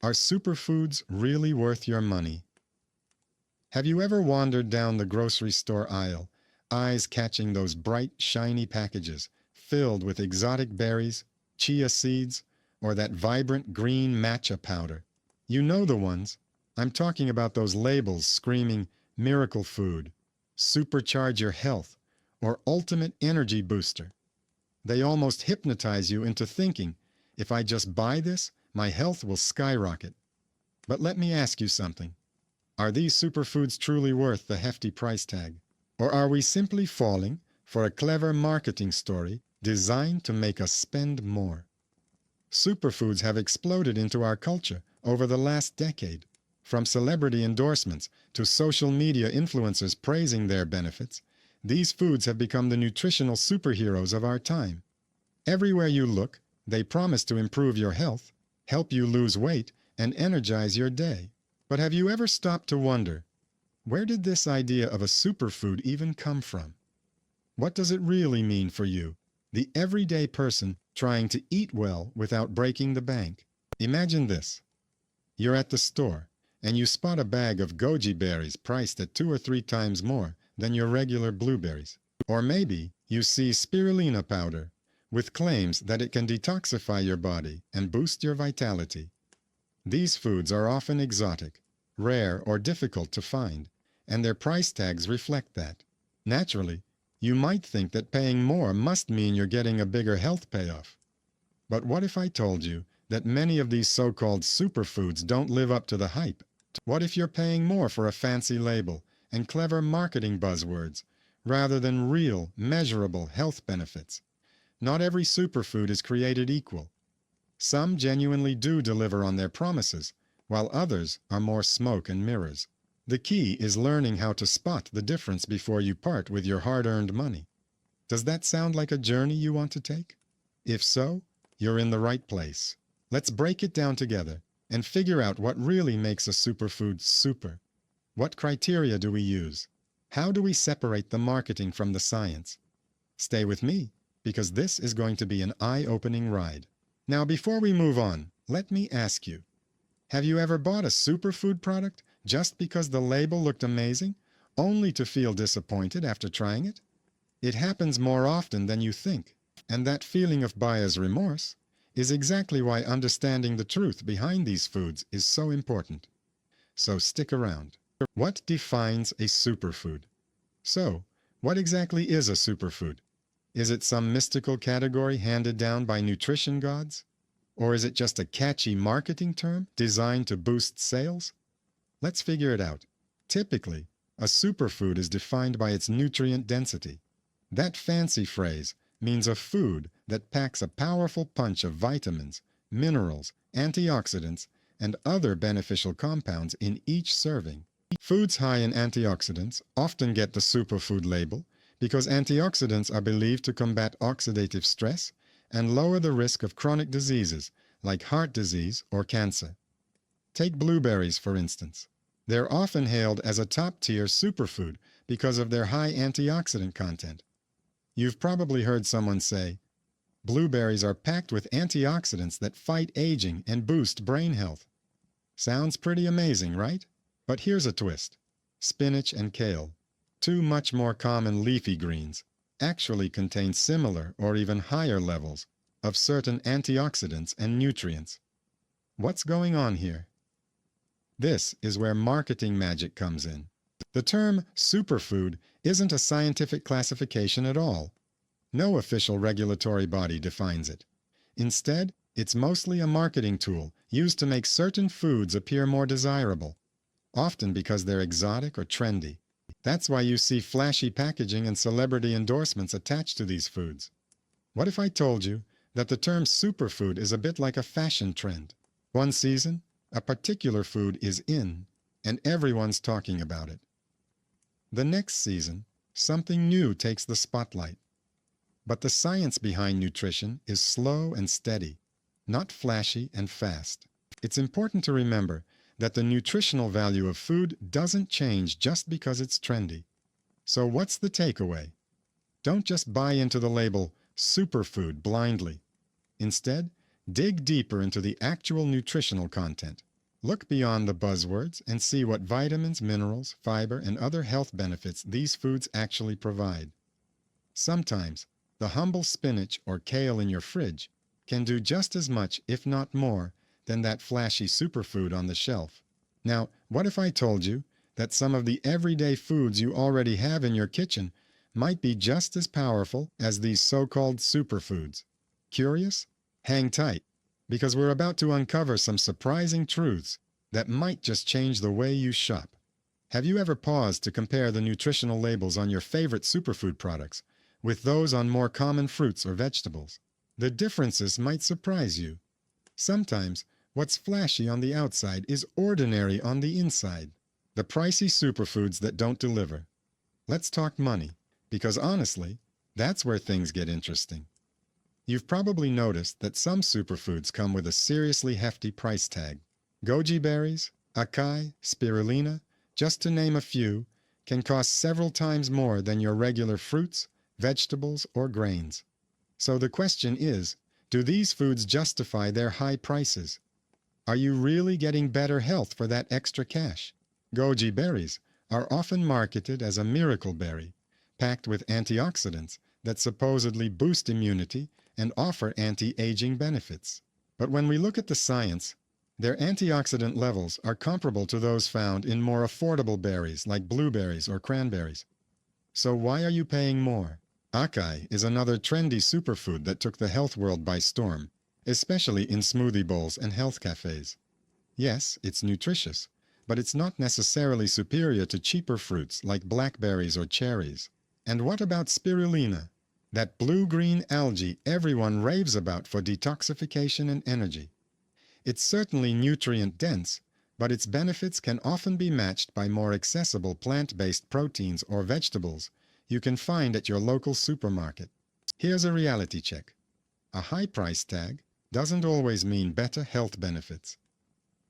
Are superfoods really worth your money? Have you ever wandered down the grocery store aisle, eyes catching those bright, shiny packages filled with exotic berries, chia seeds, or that vibrant green matcha powder? You know the ones. I'm talking about those labels screaming miracle food, supercharge your health, or ultimate energy booster. They almost hypnotize you into thinking, if I just buy this, my health will skyrocket. But let me ask you something. Are these superfoods truly worth the hefty price tag? Or are we simply falling for a clever marketing story designed to make us spend more? Superfoods have exploded into our culture over the last decade. From celebrity endorsements to social media influencers praising their benefits, these foods have become the nutritional superheroes of our time. Everywhere you look, they promise to improve your health, help you lose weight, and energize your day. But have you ever stopped to wonder, where did this idea of a superfood even come from? What does it really mean for you, the everyday person trying to eat well without breaking the bank? Imagine this. You're at the store, and you spot a bag of goji berries priced at 2 or 3 times more than your regular blueberries. Or maybe you see spirulina powder with claims that it can detoxify your body and boost your vitality. These foods are often exotic, rare, or difficult to find, and their price tags reflect that. Naturally, you might think that paying more must mean you're getting a bigger health payoff. But what if I told you that many of these so-called superfoods don't live up to the hype? What if you're paying more for a fancy label and clever marketing buzzwords rather than real, measurable health benefits? Not every superfood is created equal. Some genuinely do deliver on their promises, while others are more smoke and mirrors. The key is learning how to spot the difference before you part with your hard-earned money. Does that sound like a journey you want to take? If so, you're in the right place. Let's break it down together and figure out what really makes a superfood super. What criteria do we use? How do we separate the marketing from the science? Stay with me, because this is going to be an eye-opening ride. Now, before we move on, let me ask you, have you ever bought a superfood product just because the label looked amazing, only to feel disappointed after trying it? It happens more often than you think, and that feeling of buyer's remorse is exactly why understanding the truth behind these foods is so important. So stick around. What defines a superfood? So, what exactly is a superfood? Is it some mystical category handed down by nutrition gods? Or is it just a catchy marketing term designed to boost sales? Let's figure it out. Typically, a superfood is defined by its nutrient density. That fancy phrase means a food that packs a powerful punch of vitamins, minerals, antioxidants, and other beneficial compounds in each serving. Foods high in antioxidants often get the superfood label because antioxidants are believed to combat oxidative stress and lower the risk of chronic diseases like heart disease or cancer. Take blueberries, for instance. They're often hailed as a top-tier superfood because of their high antioxidant content. You've probably heard someone say, blueberries are packed with antioxidants that fight aging and boost brain health. Sounds pretty amazing, right? But here's a twist. Spinach and kale, 2 much more common leafy greens, actually contain similar or even higher levels of certain antioxidants and nutrients. What's going on here? This is where marketing magic comes in. The term superfood isn't a scientific classification at all. No official regulatory body defines it. Instead, it's mostly a marketing tool used to make certain foods appear more desirable, often because they're exotic or trendy. That's why you see flashy packaging and celebrity endorsements attached to these foods. What if I told you that the term superfood is a bit like a fashion trend? One season, a particular food is in, and everyone's talking about it. The next season, something new takes the spotlight. But the science behind nutrition is slow and steady, not flashy and fast. It's important to remember that the nutritional value of food doesn't change just because it's trendy. So what's the takeaway? Don't just buy into the label superfood blindly. Instead, dig deeper into the actual nutritional content. Look beyond the buzzwords and see what vitamins, minerals, fiber, and other health benefits these foods actually provide. Sometimes, the humble spinach or kale in your fridge can do just as much, if not more, than that flashy superfood on the shelf. Now, what if I told you that some of the everyday foods you already have in your kitchen might be just as powerful as these so-called superfoods? Curious? Hang tight, because we're about to uncover some surprising truths that might just change the way you shop. Have you ever paused to compare the nutritional labels on your favorite superfood products with those on more common fruits or vegetables? The differences might surprise you. Sometimes, what's flashy on the outside is ordinary on the inside. The pricey superfoods that don't deliver. Let's talk money, because honestly, that's where things get interesting. You've probably noticed that some superfoods come with a seriously hefty price tag. Goji berries, acai, spirulina, just to name a few, can cost several times more than your regular fruits, vegetables, or grains. So the question is, do these foods justify their high prices? Are you really getting better health for that extra cash? Goji berries are often marketed as a miracle berry, packed with antioxidants that supposedly boost immunity and offer anti-aging benefits. But when we look at the science, their antioxidant levels are comparable to those found in more affordable berries like blueberries or cranberries. So why are you paying more? Acai is another trendy superfood that took the health world by storm, especially in smoothie bowls and health cafes. Yes, it's nutritious, but it's not necessarily superior to cheaper fruits like blackberries or cherries. And what about spirulina? That blue-green algae everyone raves about for detoxification and energy. It's certainly nutrient-dense, but its benefits can often be matched by more accessible plant-based proteins or vegetables you can find at your local supermarket. Here's a reality check. A high price tag doesn't always mean better health benefits.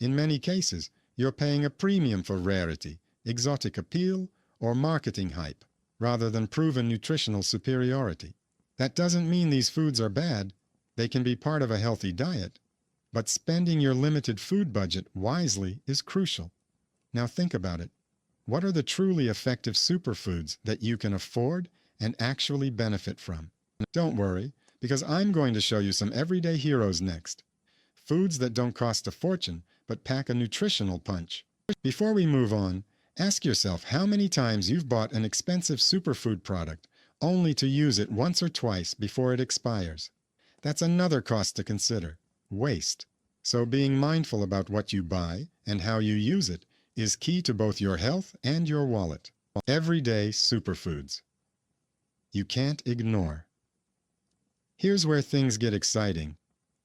In many cases, you're paying a premium for rarity, exotic appeal, or marketing hype, rather than proven nutritional superiority. That doesn't mean these foods are bad. They can be part of a healthy diet. But spending your limited food budget wisely is crucial. Now think about it. What are the truly effective superfoods that you can afford and actually benefit from? Don't worry, because I'm going to show you some everyday heroes next. Foods that don't cost a fortune, but pack a nutritional punch. Before we move on, ask yourself how many times you've bought an expensive superfood product only to use it once or twice before it expires. That's another cost to consider: waste. So being mindful about what you buy and how you use it is key to both your health and your wallet. Everyday superfoods you can't ignore. Here's where things get exciting.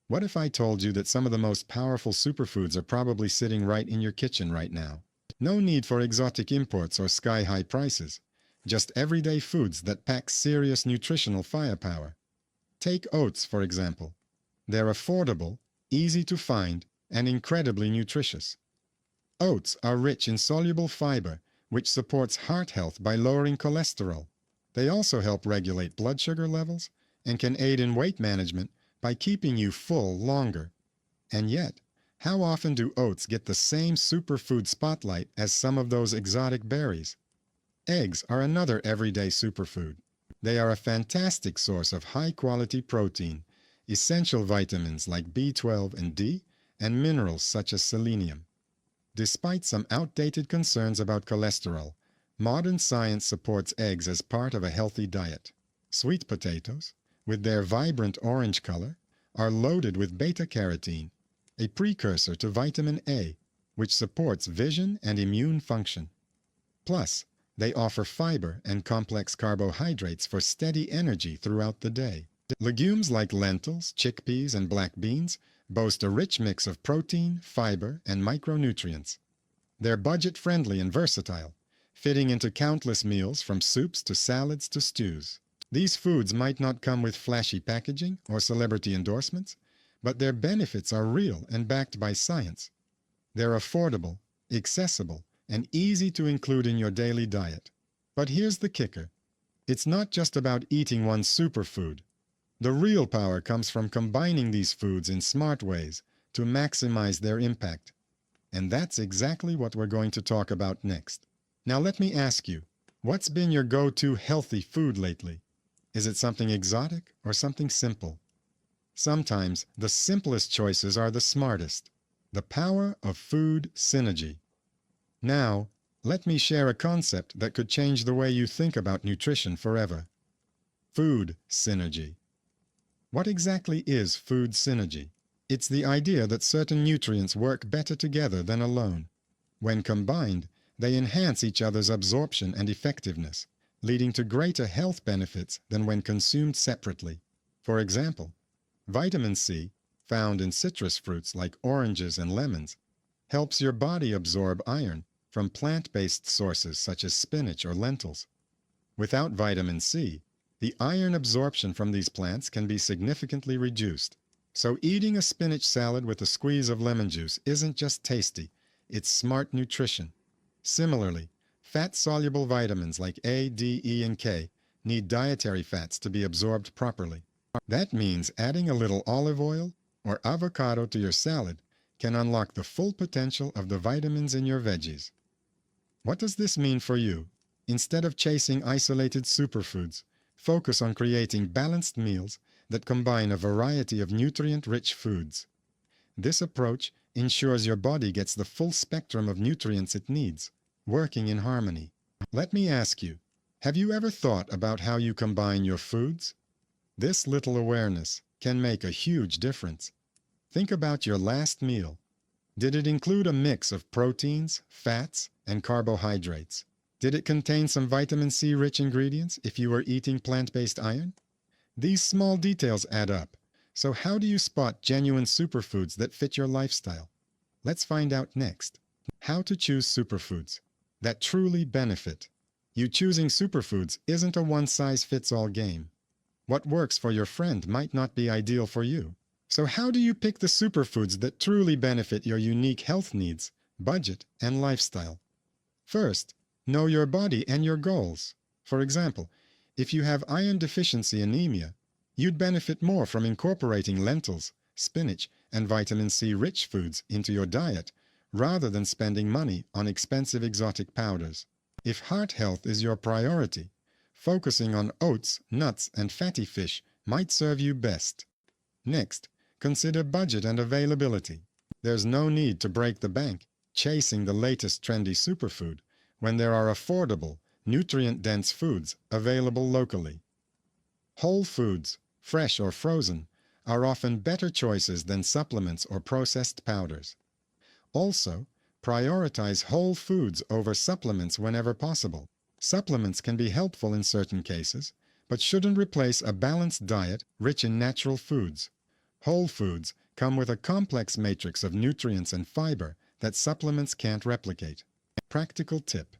What if I told you that some of the most powerful superfoods are probably sitting right in your kitchen right now? No need for exotic imports or sky-high prices. Just everyday foods that pack serious nutritional firepower. Take oats, for example. They're affordable, easy to find, and incredibly nutritious. Oats are rich in soluble fiber, which supports heart health by lowering cholesterol. They also help regulate blood sugar levels and can aid in weight management by keeping you full longer. And yet, how often do oats get the same superfood spotlight as some of those exotic berries? Eggs are another everyday superfood. They are a fantastic source of high-quality protein, essential vitamins like B12 and D, and minerals such as selenium. Despite some outdated concerns about cholesterol, modern science supports eggs as part of a healthy diet. Sweet potatoes, with their vibrant orange color, are loaded with beta-carotene, a precursor to vitamin A, which supports vision and immune function. Plus, they offer fiber and complex carbohydrates for steady energy throughout the day. Legumes like lentils, chickpeas, and black beans boast a rich mix of protein, fiber, and micronutrients. They're budget-friendly and versatile, fitting into countless meals from soups to salads to stews. These foods might not come with flashy packaging or celebrity endorsements, but their benefits are real and backed by science. They're affordable, accessible, and easy to include in your daily diet. But here's the kicker. It's not just about eating one superfood. The real power comes from combining these foods in smart ways to maximize their impact. And that's exactly what we're going to talk about next. Now let me ask you, what's been your go-to healthy food lately? Is it something exotic or something simple? Sometimes the simplest choices are the smartest. The power of food synergy. Now, let me share a concept that could change the way you think about nutrition forever. Food synergy. What exactly is food synergy? It's the idea that certain nutrients work better together than alone. When combined, they enhance each other's absorption and effectiveness, leading to greater health benefits than when consumed separately. For example, vitamin C, found in citrus fruits like oranges and lemons, helps your body absorb iron from plant-based sources such as spinach or lentils. Without vitamin C, the iron absorption from these plants can be significantly reduced. So eating a spinach salad with a squeeze of lemon juice isn't just tasty, it's smart nutrition. Similarly, fat-soluble vitamins like A, D, E, and K need dietary fats to be absorbed properly. That means adding a little olive oil or avocado to your salad can unlock the full potential of the vitamins in your veggies. What does this mean for you? Instead of chasing isolated superfoods, focus on creating balanced meals that combine a variety of nutrient-rich foods. This approach ensures your body gets the full spectrum of nutrients it needs, working in harmony. Let me ask you, have you ever thought about how you combine your foods? This little awareness can make a huge difference. Think about your last meal. Did it include a mix of proteins, fats, and carbohydrates? Did it contain some vitamin C-rich ingredients if you were eating plant-based iron? These small details add up. So how do you spot genuine superfoods that fit your lifestyle? Let's find out next. How to choose superfoods that truly benefit. You choosing superfoods isn't a one-size-fits-all game. What works for your friend might not be ideal for you. So how do you pick the superfoods that truly benefit your unique health needs, budget, and lifestyle? First, know your body and your goals. For example, if you have iron deficiency anemia, you'd benefit more from incorporating lentils, spinach, and vitamin C-rich foods into your diet rather than spending money on expensive exotic powders. If heart health is your priority, focusing on oats, nuts, and fatty fish might serve you best. Next, consider budget and availability. There's no need to break the bank chasing the latest trendy superfood when there are affordable, nutrient-dense foods available locally. Whole foods, fresh or frozen, are often better choices than supplements or processed powders. Also, prioritize whole foods over supplements whenever possible. Supplements can be helpful in certain cases, but shouldn't replace a balanced diet rich in natural foods. Whole foods come with a complex matrix of nutrients and fiber that supplements can't replicate. Practical tip.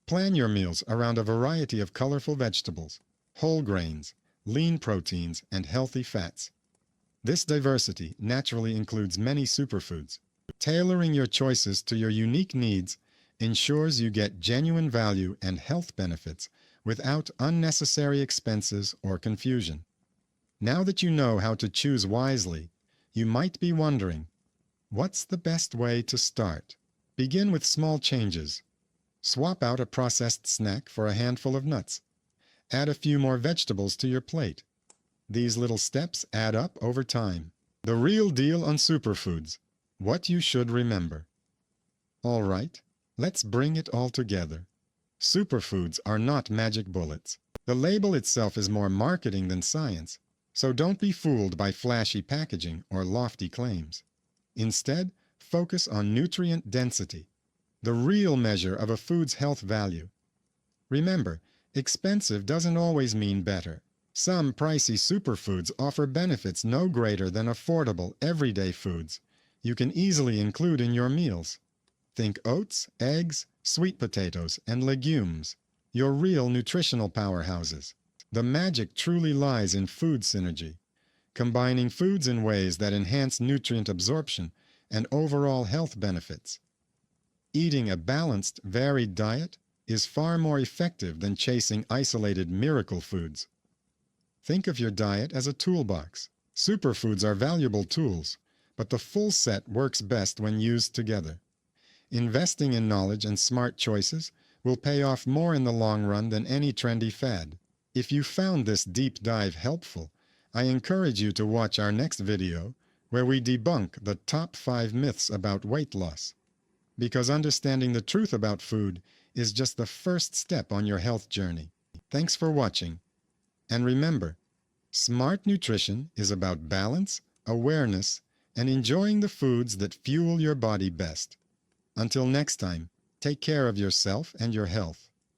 Plan your meals around a variety of colorful vegetables, whole grains, lean proteins, and healthy fats. This diversity naturally includes many superfoods. Tailoring your choices to your unique needs ensures you get genuine value and health benefits without unnecessary expenses or confusion. Now that you know how to choose wisely, you might be wondering, what's the best way to start? Begin with small changes. Swap out a processed snack for a handful of nuts. Add a few more vegetables to your plate. These little steps add up over time. The real deal on superfoods. What you should remember. All right, let's bring it all together. Superfoods are not magic bullets. The label itself is more marketing than science, so don't be fooled by flashy packaging or lofty claims. Instead, focus on nutrient density, the real measure of a food's health value. Remember, expensive doesn't always mean better. Some pricey superfoods offer benefits no greater than affordable, everyday foods you can easily include in your meals. Think oats, eggs, sweet potatoes, and legumes, your real nutritional powerhouses. The magic truly lies in food synergy, combining foods in ways that enhance nutrient absorption and overall health benefits. Eating a balanced, varied diet is far more effective than chasing isolated miracle foods. Think of your diet as a toolbox. Superfoods are valuable tools, but the full set works best when used together. Investing in knowledge and smart choices will pay off more in the long run than any trendy fad. If you found this deep dive helpful, I encourage you to watch our next video where we debunk the top 5 myths about weight loss. Because understanding the truth about food is just the first step on your health journey. Thanks for watching. And remember, smart nutrition is about balance, awareness, and enjoying the foods that fuel your body best. Until next time, take care of yourself and your health.